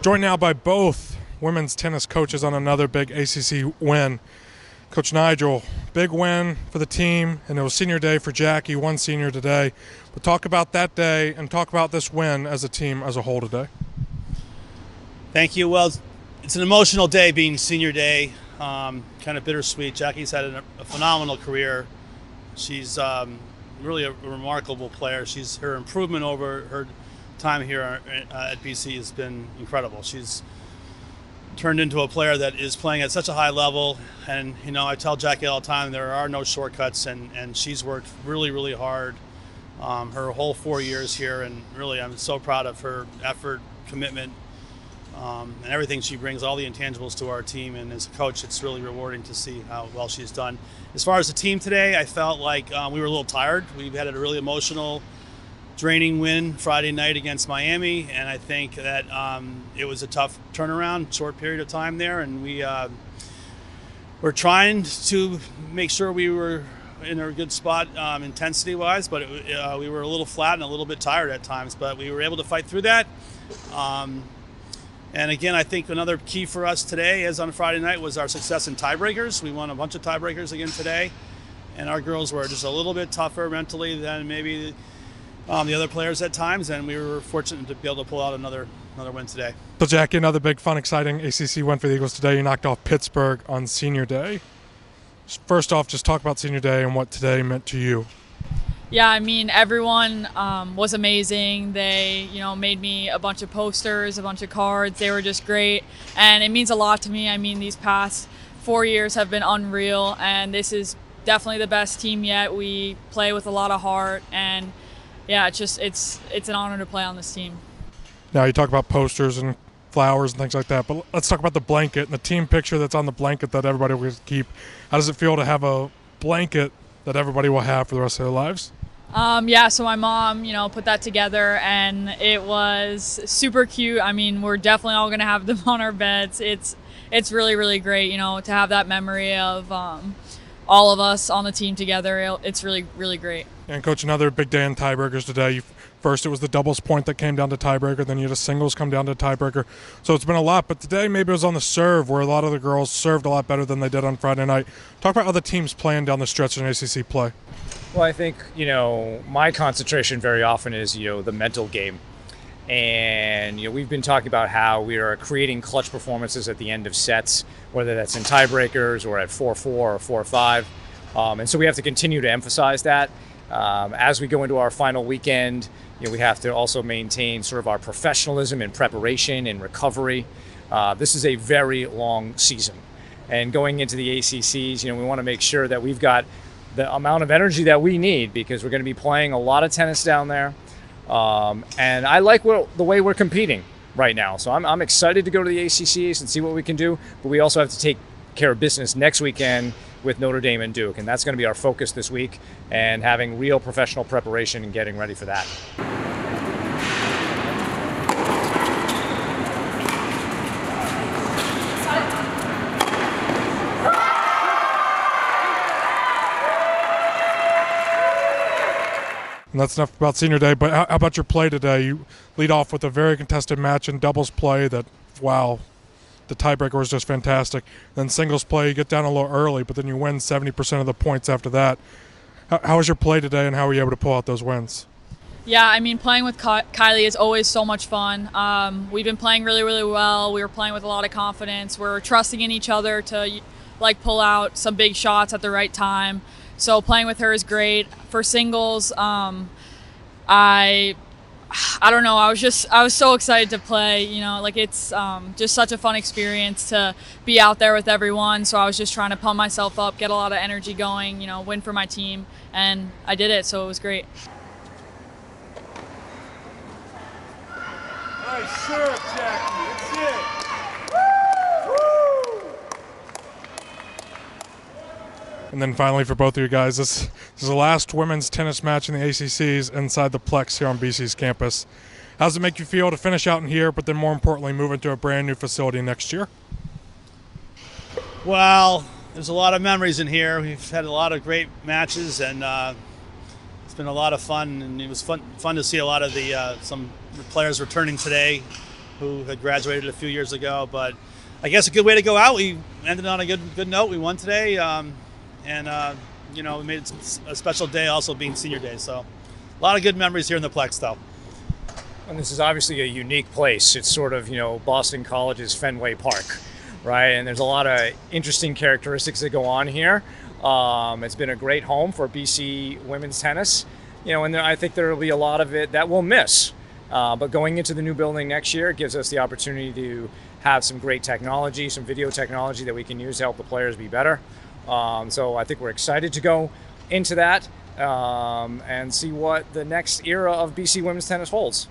Joined now by both women's tennis coaches on another big ACC win. Coach Nigel, big win for the team, and it was senior day for Jackie, one senior today. But talk about that day and talk about this win as a team as a whole today. Thank you. Well, it's an emotional day being senior day, kind of bittersweet. Jackie's had a phenomenal career. She's really a remarkable player. Her improvement over her time here at BC has been incredible. She's turned into a player that is playing at such a high level, and I tell Jackie all the time there are no shortcuts, and she's worked really, really hard her whole 4 years here, and really I'm so proud of her effort, commitment, and everything she brings, all the intangibles to our team. And as a coach, it's really rewarding to see how well she's done. As far as the team today, I felt like we were a little tired. We've had a really emotional, draining win Friday night against Miami, and I think that it was a tough turnaround, short period of time there, and we're trying to make sure we were in a good spot intensity-wise, but we were a little flat and a little bit tired at times, but we were able to fight through that. And again, I think another key for us today, as on Friday night, was our success in tiebreakers. We won a bunch of tiebreakers again today, and our girls were just a little bit tougher mentally than maybe the other players at times, and we were fortunate to be able to pull out another win today. So Jackie, another big, fun, exciting ACC win for the Eagles today. You knocked off Pittsburgh on senior day. First off, just talk about senior day and what today meant to you. Yeah, I mean, everyone was amazing. They, made me a bunch of posters, a bunch of cards. They were just great, and it means a lot to me. I mean, these past 4 years have been unreal, and this is definitely the best team yet. We play with a lot of heart, and yeah, it's an honor to play on this team. Now you talk about posters and flowers and things like that, but let's talk about the blanket and the team picture that's on the blanket that everybody will keep. How does it feel to have a blanket that everybody will have for the rest of their lives? Yeah, so my mom, put that together, and it was super cute. I mean, we're definitely all gonna have them on our beds. It's really, really great, to have that memory of all of us on the team together. It's really, really great. And Coach, another big day in tiebreakers today. First, it was the doubles point that came down to tiebreaker. Then you had a singles come down to tiebreaker. So it's been a lot. But today, maybe it was on the serve, where a lot of the girls served a lot better than they did on Friday night. Talk about how the team's playing down the stretch in ACC play. Well, I think, my concentration very often is, the mental game. And, we've been talking about how we are creating clutch performances at the end of sets, whether that's in tiebreakers or at 4-4 or 4-5. And so we have to continue to emphasize that. As we go into our final weekend, we have to also maintain sort of our professionalism in preparation and recovery. This is a very long season. And going into the ACCs, we want to make sure that we've got the amount of energy that we need, because we're going to be playing a lot of tennis down there. And I like the way we're competing right now. So I'm excited to go to the ACCs and see what we can do. But we also have to take care of business next weekend with Notre Dame and Duke. And that's going to be our focus this week, and having real professional preparation and getting ready for that. And that's enough about senior day, but how about your play today? You lead off with a very contested match in doubles play that, wow, the tiebreaker was just fantastic. Then singles play, you get down a little early, but then you win 70% of the points after that. How was your play today, and how were you able to pull out those wins? Yeah, I mean, playing with Kylie is always so much fun. We've been playing really, really well. We were playing with a lot of confidence. We're trusting in each other to pull out some big shots at the right time. So playing with her is great. For singles, I don't know. I was so excited to play. It's just such a fun experience to be out there with everyone. So I was just trying to pump myself up, get a lot of energy going. Win for my team, and I did it. So it was great. Nice serve, Jackie. That's it. And then finally, for both of you guys, this is the last women's tennis match in the ACCs inside the Plex here on BC's campus. How does it make you feel to finish out in here, but then more importantly, move into a brand new facility next year? Well, there's a lot of memories in here. We've had a lot of great matches, and it's been a lot of fun. And it was fun to see a lot of some players returning today. who had graduated a few years ago. But I guess a good way to go out. We ended on a good note. We won today, we made it a special day also being senior day. So a lot of good memories here in the Plex, though. And this is obviously a unique place. It's sort of, Boston College's Fenway Park, right? And there's a lot of interesting characteristics that go on here. It's been a great home for BC women's tennis, and I think there will be a lot of it that we'll miss. But going into the new building next year, it gives us the opportunity to have some great technology, some video technology that we can use to help the players be better. So I think we're excited to go into that and see what the next era of BC women's tennis holds.